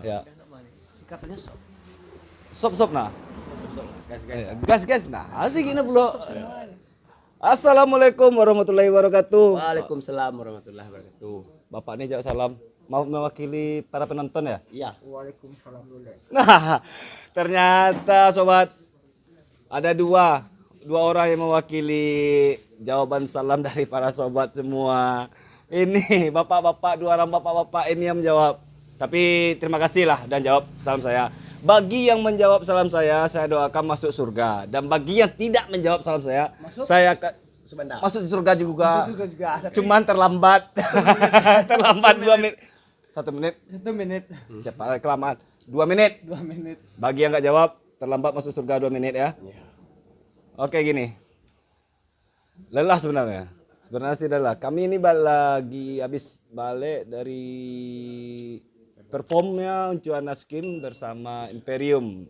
Ya. Sikatannya sok. Sop nah. Gas Gas nah. Asik ini pula. Assalamualaikum warahmatullahi wabarakatuh. Waalaikumsalam warahmatullahi wabarakatuh. Bapak ini jawab salam. Mau mewakili para penonton ya? Iya. Waalaikumsalam dulu. Nah, ternyata sobat ada dua orang yang mewakili jawaban salam dari para sobat semua. Ini bapak-bapak, dua orang bapak-bapak ini yang menjawab. Tapi terima kasih lah dan jawab salam saya. Bagi yang menjawab salam saya doakan masuk surga. Dan bagi yang tidak menjawab salam saya Sebentar. masuk surga juga. Masuk surga juga. Cuman terlambat. Terlambat 2 menit. 1 menit. 1 menit. Cepat kelamaan. 2 menit. 2 menit. Bagi yang nggak jawab, terlambat masuk surga 2 menit ya. Oke gini. Lelah sebenarnya. Sebenarnya sih lelah. Kami ini lagi habis balik dari performnya Uncuan Askim bersama Imperium.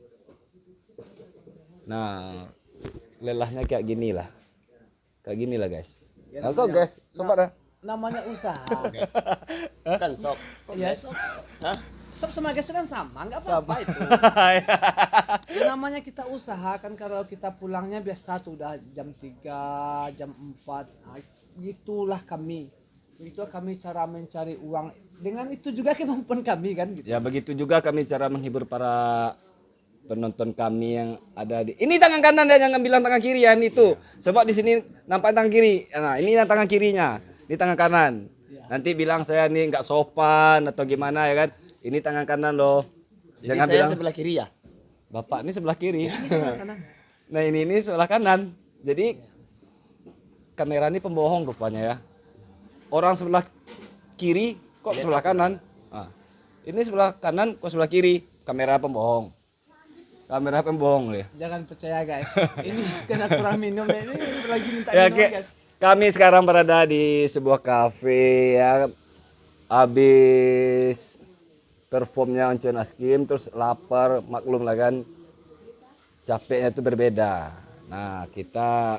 Nah, lelahnya kayak gini lah. Kayak gini lah guys. Nah, kok guys, sobat dah. Namanya usaha. Kan sok. Iya, sop. Hah? Sop sama gas itu kan sama, enggak apa-apa itu. Ya, namanya kita usaha kan, kalau kita pulangnya biasa tuh udah jam 3, jam 4. Nah, itulah kami. Itulah kami cara mencari uang. Dengan itu juga kemampuan kami kan gitu. Ya begitu juga kami cara menghibur para penonton kami yang ada di. Ini tangan kanan dan jangan bilang tangan kiri ya itu. Sebab di sini nampak tangan kiri. Nah, ini yang tangan kirinya. Ini tangan kanan. Nanti bilang saya nih nggak sopan atau gimana ya kan. Ini tangan kanan loh. Jadi Jangan saya bilang sebelah kiri ya. Bapak ini sebelah kiri. Kanan. Nah, ini sebelah kanan. Jadi kamera ini pembohong rupanya ya. Orang sebelah kiri kok sebelah kanan. Nah, ini sebelah kanan kok sebelah kiri. Kamera pembohong. Kamera pembohong ya. Jangan percaya guys. Ini karena kurang minum ini lagi minta Ya, minum guys. kami sekarang berada di sebuah kafe ya. Habis performnya Uncuan Askim terus lapar, maklum lah kan. Capeknya itu berbeda. Nah, kita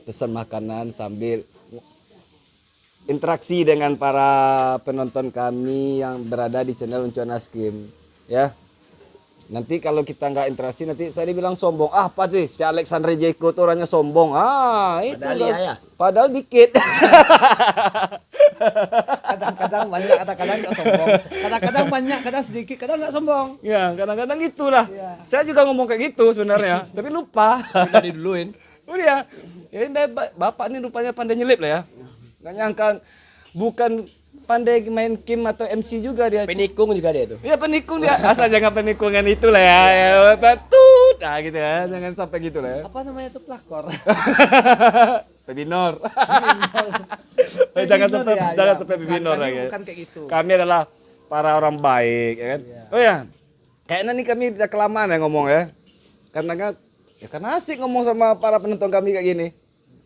pesan makanan sambil interaksi dengan para penonton kami yang berada di channel Uncuan Askim ya. Nanti kalau kita nggak interaksi nanti saya dibilang sombong. Ah, apa sih si Alexander Jeko tuh orangnya sombong. Ah, itu Padahal loh. iya ya. Padahal dikit. Kadang-kadang banyak, kadang-kadang nggak sombong. Kadang-kadang banyak, kadang sedikit, kadang nggak sombong. Ya, kadang-kadang gitulah. Iya. Saya juga ngomong kayak gitu sebenarnya, tapi lupa. Udah diduluin. Udah. Ya, ini bapak ini rupanya pandai nyelip lah ya. Nggak nyangka bukan pandai main kim atau MC juga dia. Penikung juga dia tuh. Iya penikung dia. Asal jangan penikungan itu lah ya. Ya batut. Nah gitu ya. Jangan sampai gitu lah ya. Apa namanya itu, pelakor? Pebinor. Pebinor Jangan sampai ya, jangan ya. sampai Bukan, pebinor kami lagi. bukan kayak gitu. Kami adalah para orang baik ya kan. Oh ya. Kayaknya nih kami udah kelamaan ya ngomong ya. Karena asik ngomong sama para penonton kami kayak gini.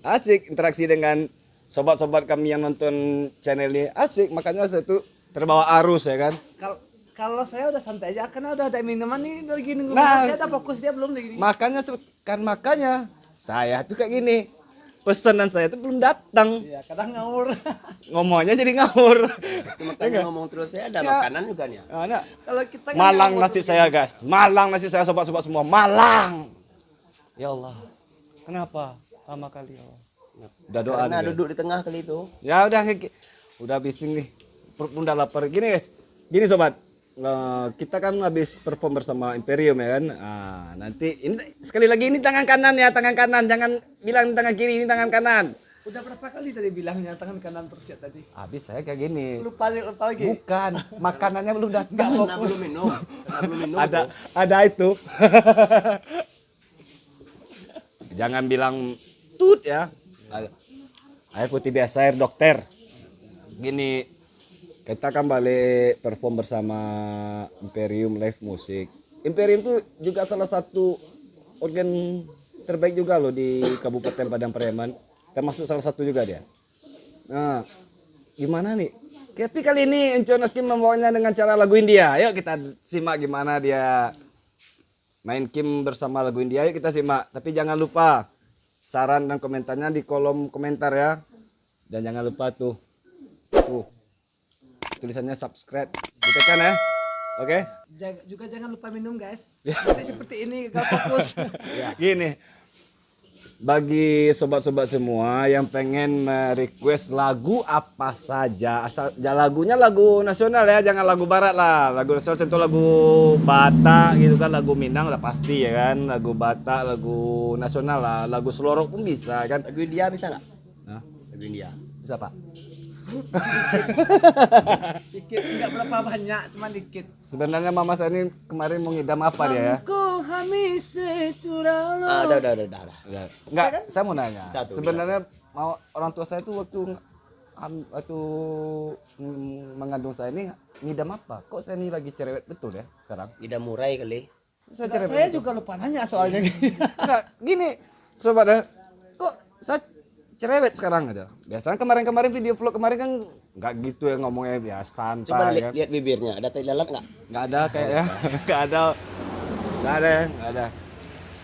Asik interaksi dengan sobat-sobat kami yang nonton channel ini. Asik, makanya saya tuh terbawa arus ya kan. Kalau saya udah santai aja karena udah ada minuman nih lagi nunggu. Nah. Saya udah fokus, dia belum lagi. Makanya saya tuh kayak gini. Pesanan saya tuh belum datang. Iya, kadang ngawur. Ngomongnya jadi ngawur. Itu makanya ngomong terus saya ada Ya. makanan juga nih. Nah, Kalau kita kan Malang ngawur nasib tuh. saya guys. Malang nasib saya sobat-sobat semua. Malang. Ya Allah. Kenapa? Sama kali ya Allah. Udah doa Karena nih, duduk di tengah kali itu. ya udah bising nih. Perut pun udah lapar. Gini guys. Gini sobat. Kita kan habis perform bersama Imperium ya kan. Nah, nanti ini sekali lagi ini tangan kanan ya, tangan kanan. Jangan bilang tangan kiri, ini tangan kanan. Udah berapa kali tadi bilangnya tangan kanan terus ya tadi? Habis saya kayak gini. Lupa lagi. Bukan, makanannya belum datang. Karena belum minum. Karena belum minum. Ada itu. Jangan bilang tut ya. Air putih biasa, air dokter. Gini, kita kan balik perform bersama Imperium Live Music. Imperium itu juga salah satu organ terbaik juga loh di Kabupaten Padang Pariaman. Termasuk salah satu juga dia. Nah, gimana nih? Tapi kali ini Uncuan Askim membawanya dengan cara lagu India. Yuk kita simak gimana dia main kim bersama lagu India. Yuk kita simak. Tapi jangan lupa saran dan komentarnya di kolom komentar ya. Dan jangan lupa tuh tulisannya subscribe, ditekan ya. Oke? Juga jangan lupa minum guys. Nanti seperti ini gak fokus. Gini. Bagi sobat-sobat semua yang pengen request lagu apa saja, asal ya lagunya lagu nasional ya, jangan lagu barat lah. Lagu nasional contoh lagu Batak gitu kan, lagu Minang udah pasti ya kan, lagu Batak, lagu nasional lah, lagu Selorok pun bisa kan. Lagu India bisa nggak? Hah? Lagu India. Bisa Pak? Dikit, enggak berapa banyak, cuma dikit. Sebenarnya Mama saya ini kemarin mau ngidam apa dia ya? Udah. Ya. Enggak, saya mau nanya. Satu, Sebenarnya mau orang tua saya tuh waktu mengandung saya ini ngidam apa? Kok saya ini lagi cerewet betul ya sekarang? Ida murai kali. Saya juga lupa nanya soalnya. Enggak, gini sobat ya. Kok saya cerewet sekarang aja. Biasanya kemarin-kemarin video vlog kemarin kan enggak gitu ya ngomongnya ya santai. Coba kan. lihat bibirnya, ada tai lalat nggak? Enggak ada kayaknya. Enggak ada.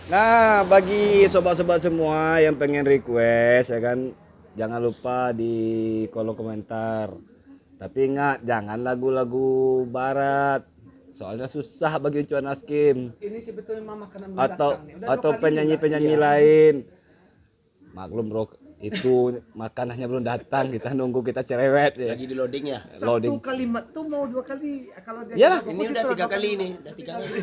Nah, bagi sobat-sobat semua yang pengen request ya kan, jangan lupa di kolom komentar. Tapi ingat jangan lagu-lagu barat. Soalnya susah bagi Uncuan Askim. Ini sebetulnya mama karena belum Atau datang nih. Udah 2 kali penyanyi-penyanyi lain. Maklum bro, itu makanannya belum datang, kita nunggu kita cerewet ya. Lagi di loading ya. Satu Loading. kalimat tuh mau 2 kali kalau dia Iyalah, tidak Ini fokus udah itu 3 kali nih, udah 3 kali.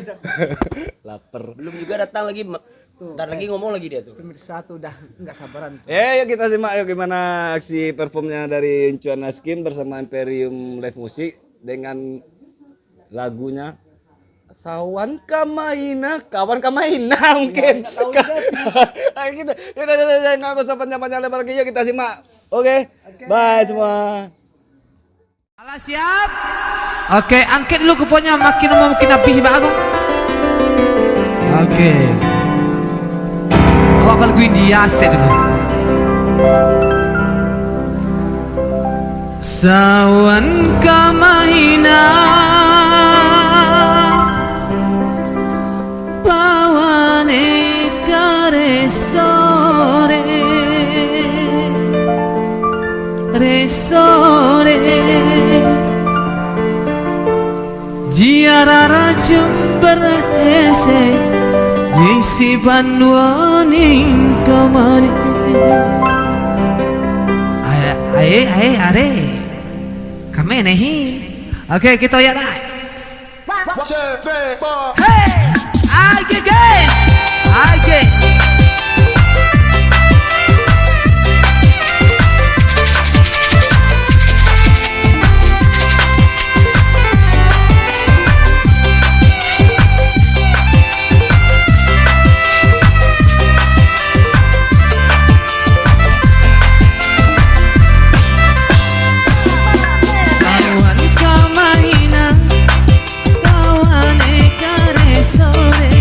Lapar. Belum juga datang lagi. Ntar lagi ngomong lagi dia tuh. pemirsa tuh udah enggak sabaran tuh. Yuk kita simak yuk gimana aksi performnya dari Uncuan Askim bersama Imperium Live Music dengan lagunya Sawan Kamaina, kawan Kamaina mungkin. tahu juga. Ayo kita, udah nggak usah panjang-panjang lebar lagi yuk kita simak. Oke, bye semua. Alah siap. Oke, angkat dulu kuponnya makin lebih bagus. Oke. Awak lagu India stay dulu. Sawan Kamaina pawane kare sore resore jiarara jumber ese jisi banwaning kamane are kame nahi. Oke kita ya dah. Hey, okay guys, okay. Kawan kamahina, kawan ekare sore.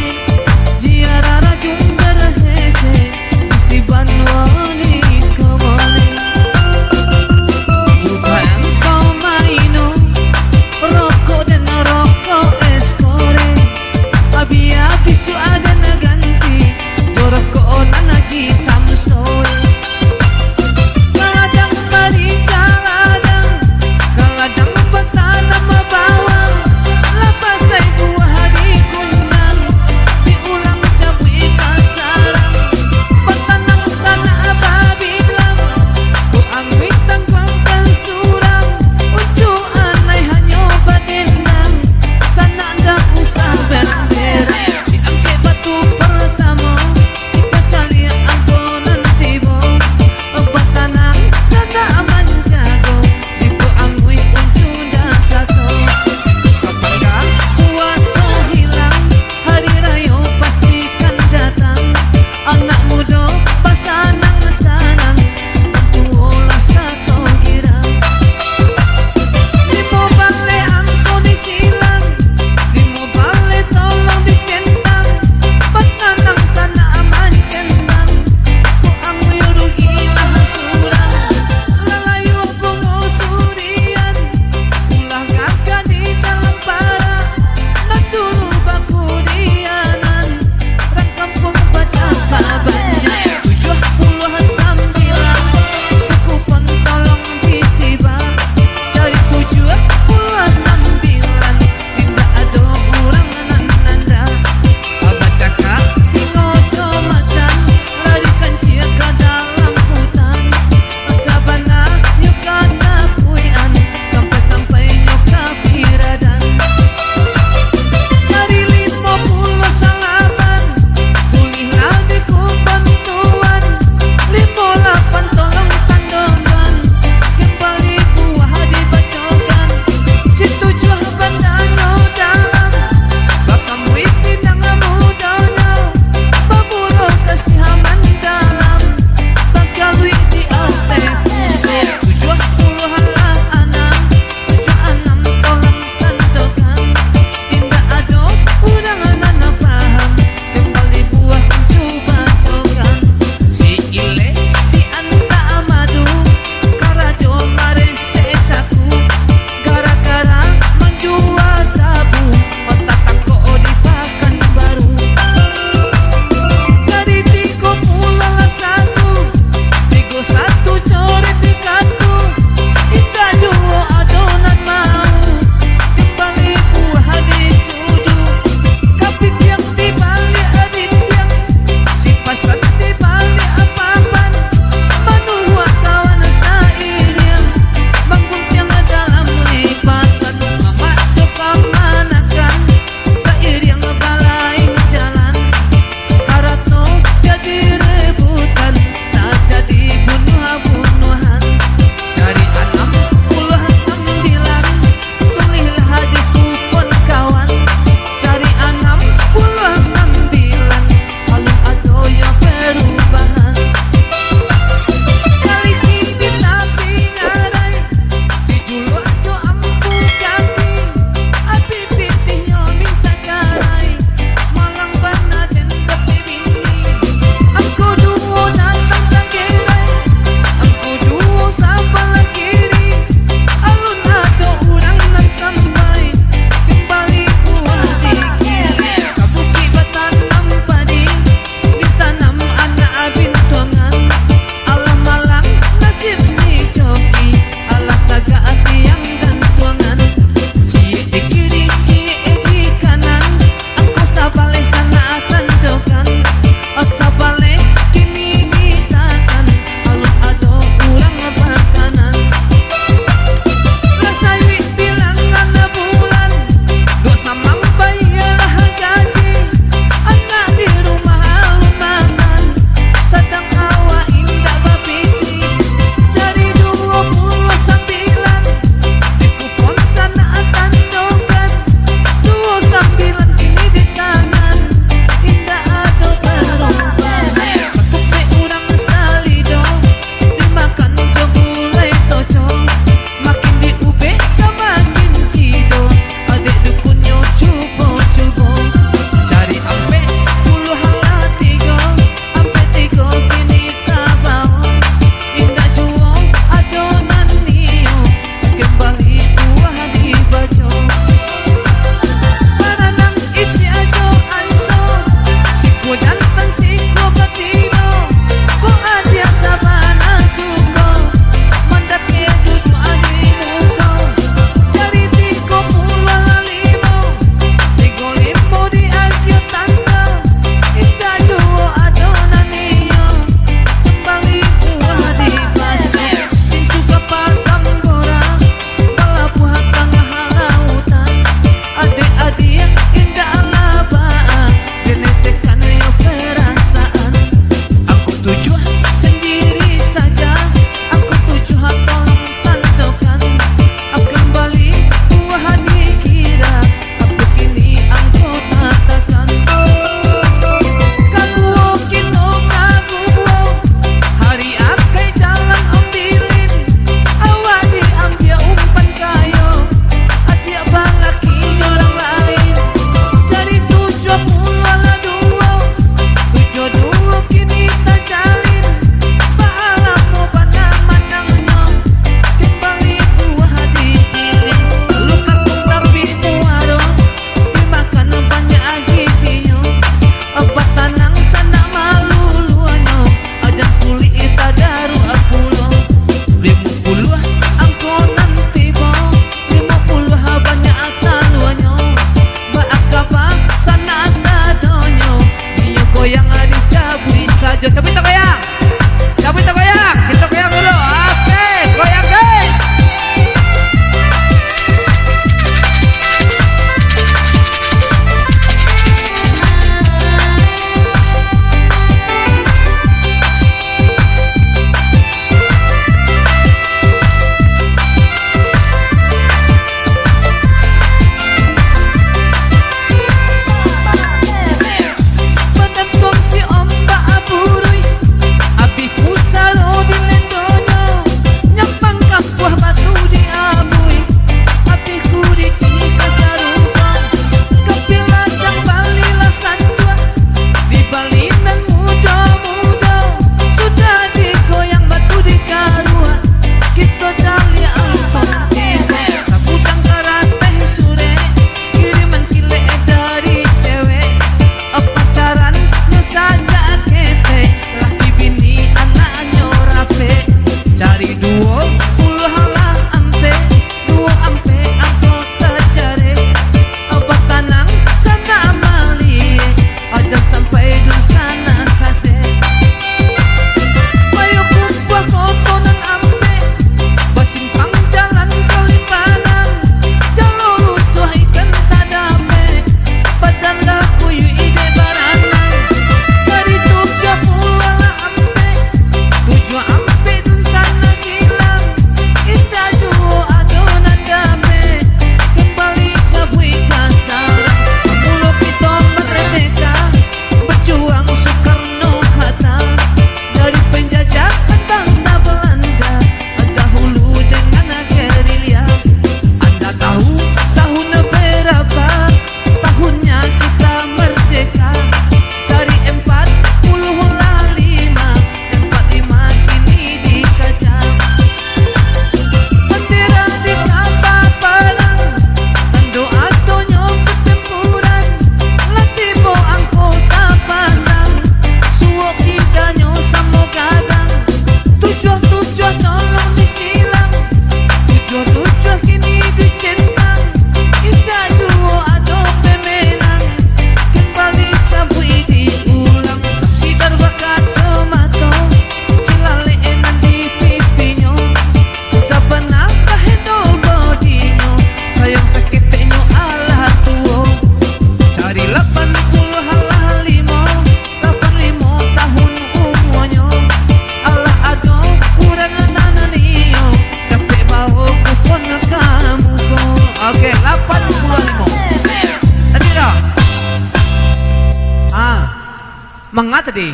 Manga tadi.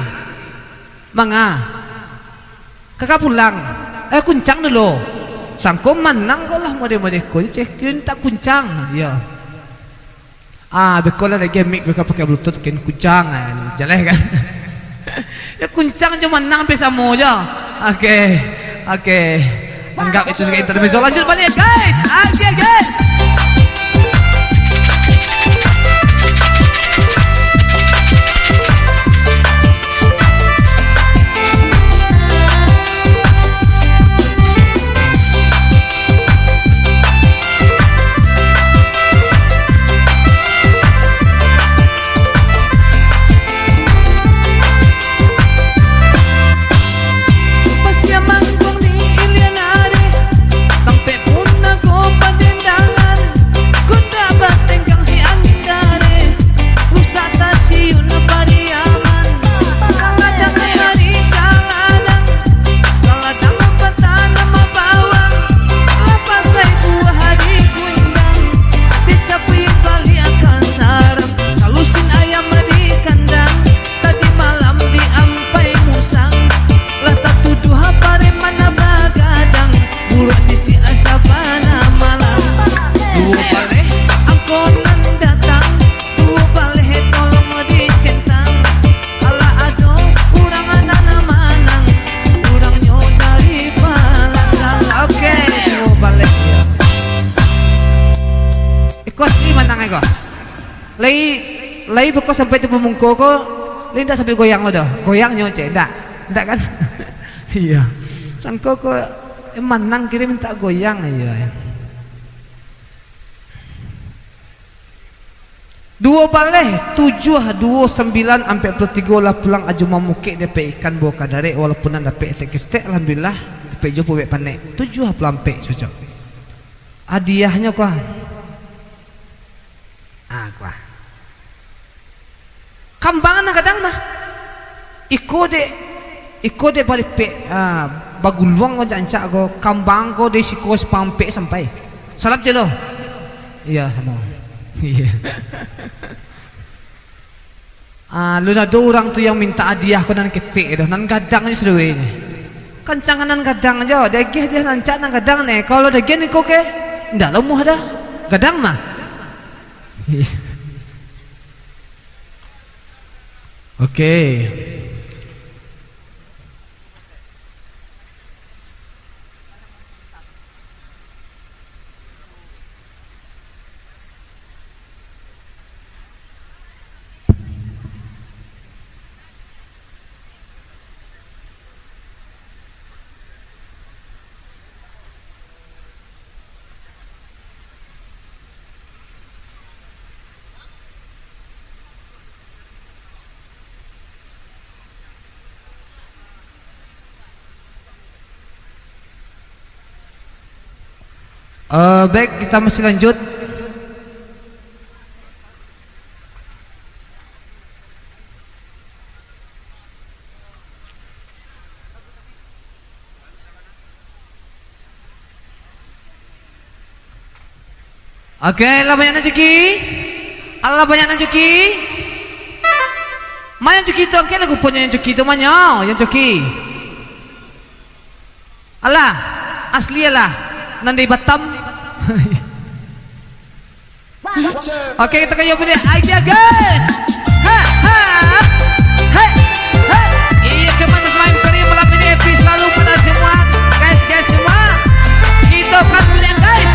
Manga. Kakak pulang. Kuncang dulu. Sangko manang ko lah mode-mode ko. Cek yun tak kuncang. Ya. Bekola lagi mic beka pakai bluetooth kan kuncang. Jalan kan. Ya kuncang cuma manang pesa mo aja. Oke. Anggap itu juga intermezzo. Lanjut balik guys. Oke guys. Lai pokok sampai di pemungko ko, lai ndak sampai goyang lo dah, goyang nyoce, ndak kan? Iya, sangko ko manang kiri minta goyang iya. Dua baleh 7 29 sampai 23 lah pulang aju mamuke dapat ikan bawa kadare walaupun anda dapat etek-etek alhamdulillah dapat jopo baik panek 7 pelampe cocok. Hadiahnya kau. Kau. Kambangan na kadang mah iko de balik pe bagulwang ko janca ko kambang ko de sikos pampe sampai salap jelo iya sama iya luna do orang tu yang minta hadiah ko nan kepe do nan gadang ni sedewe ni kancangan nan gadang aja degeh dia nanca nan gadang ne kalau degeh ni ko ke ndak lemu ada gadang mah Oke. Baik, kita masih lanjut. Oke, Allah banyak rezeki. Allah banyak rezeki. Mana rezeki itu? Oke, lagu punya rezeki itu mana? Yang rezeki. Allah, asli Allah. Nanti Batam. Oke, kita kayo punya idea guys. Iya, kemana semua imperi malam ini happy selalu pada semua guys semua. Kita kelas pilihan guys.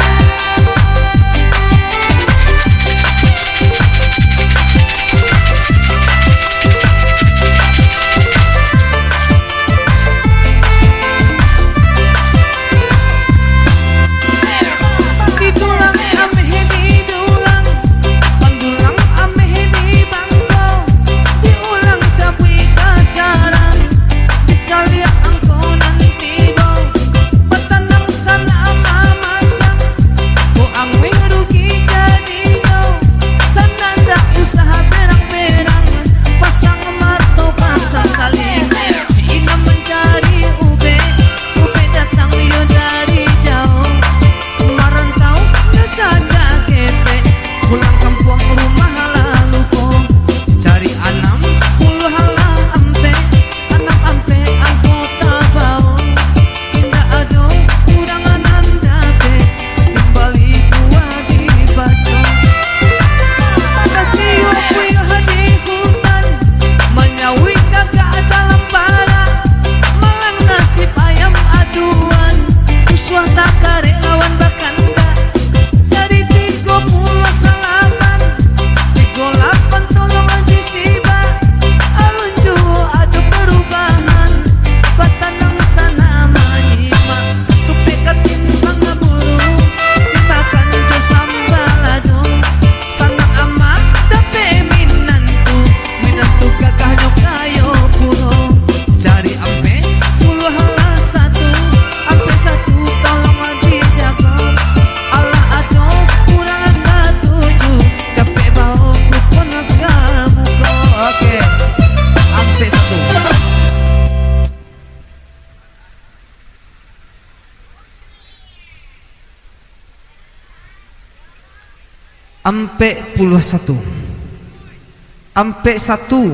Ameh di dulang, pandulang ameh di bangka. Ampe puluh satu. Ampe satu.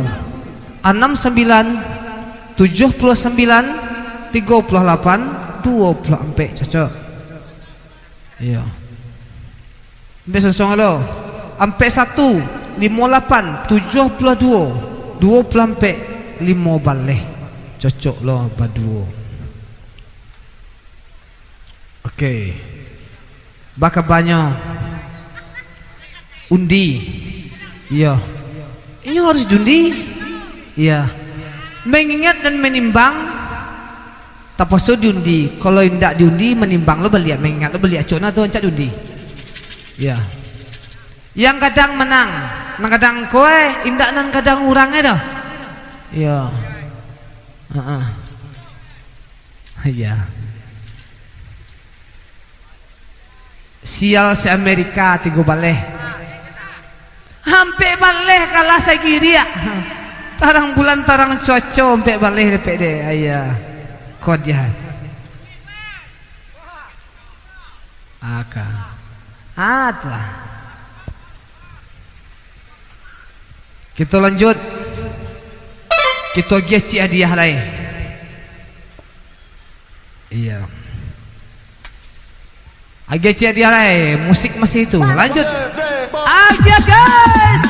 69 79 38 24 cocok. Iya. Ampe sonsong lo. Ampe satu 58 72 24 5 baleh. Cocok lo baduo. Oke. Baka banyak undi. Iya. Ini harus diundi. Iya. Mengingat dan menimbang tapaso diundi. Kalau tidak diundi menimbang lo beli, mengingat lo beli acona tuh ancak diundi. Iya. Yang kadang menang, nang kadang kowe, indak nang kadang urangnya dah. Iya. Iya. Sial se Amerika tigo baleh. Hampe baleh kalah saya kiri ya. Tarang bulan tarang cuaca hampe baleh lepek deh. Ayah. Kodian. Aka. Atlah. Kita lanjut. Kita geci hadiah lain. Iya. Agak hadiah lain. Musik masih itu. Lanjut. Aja guys.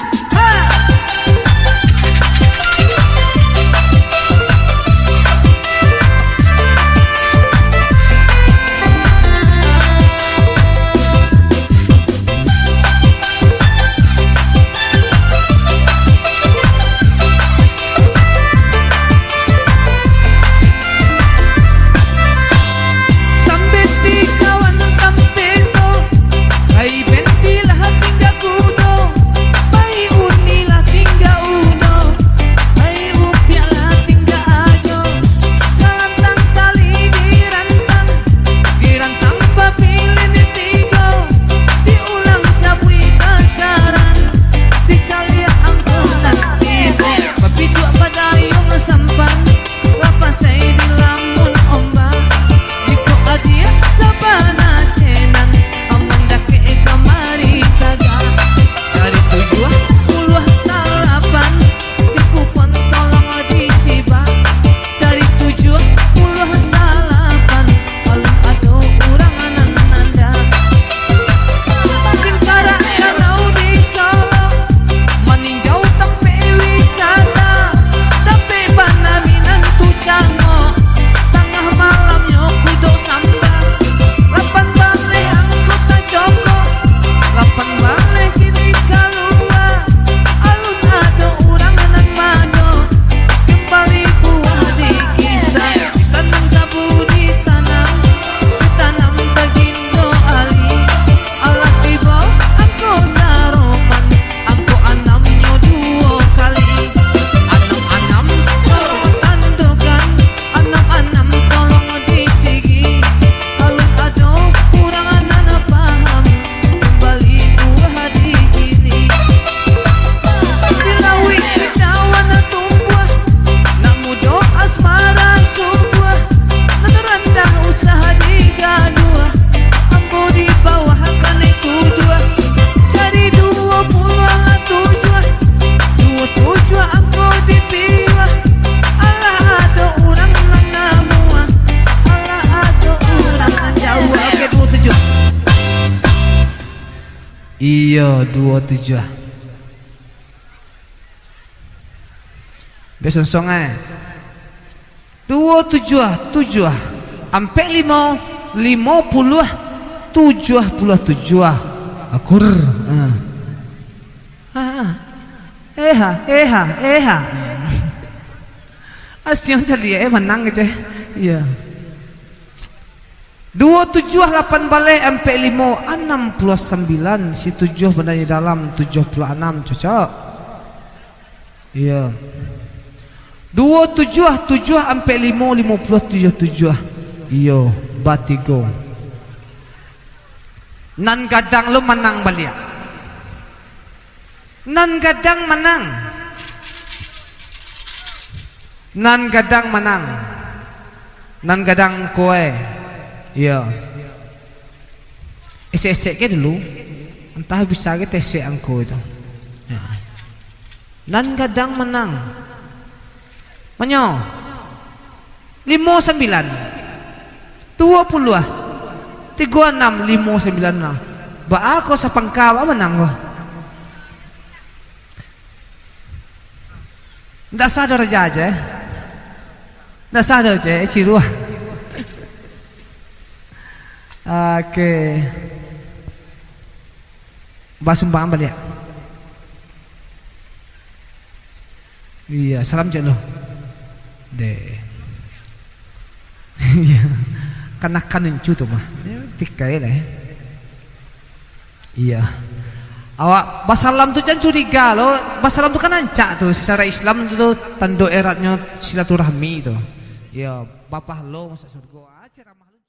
Iya 27. Besok songai 27 sampai 50 77 akur asyik jadi menang aja. Iya 27 8 balik MP5 69 si 7 benarnya dalam 76 cocok. Iya 27 7 MP5 57 iya batigo nan gadang lo menang balik nan gadang menang nan gadang kowe. Iya. Esek-esek ke dulu. Entah bisa ke TC angko itu. Ya. Dan kadang menang. Menyo. 59. 20 ah. 36 59. Ba ako sa pangkawa menang ko. Ndak sadar aja. Ndak sadar aja ciru. Oke. Basumbang balik. Iya, salam cek lo. Deh. Iya. Kanakan encu tuh mah. Tikai lah. Iya. Awak basalam tuh jangan curiga lo. Basalam tuh kan ancak tuh secara Islam tuh tanda eratnya silaturahmi itu. Ya, bapak lo masuk surga. Ceramah lu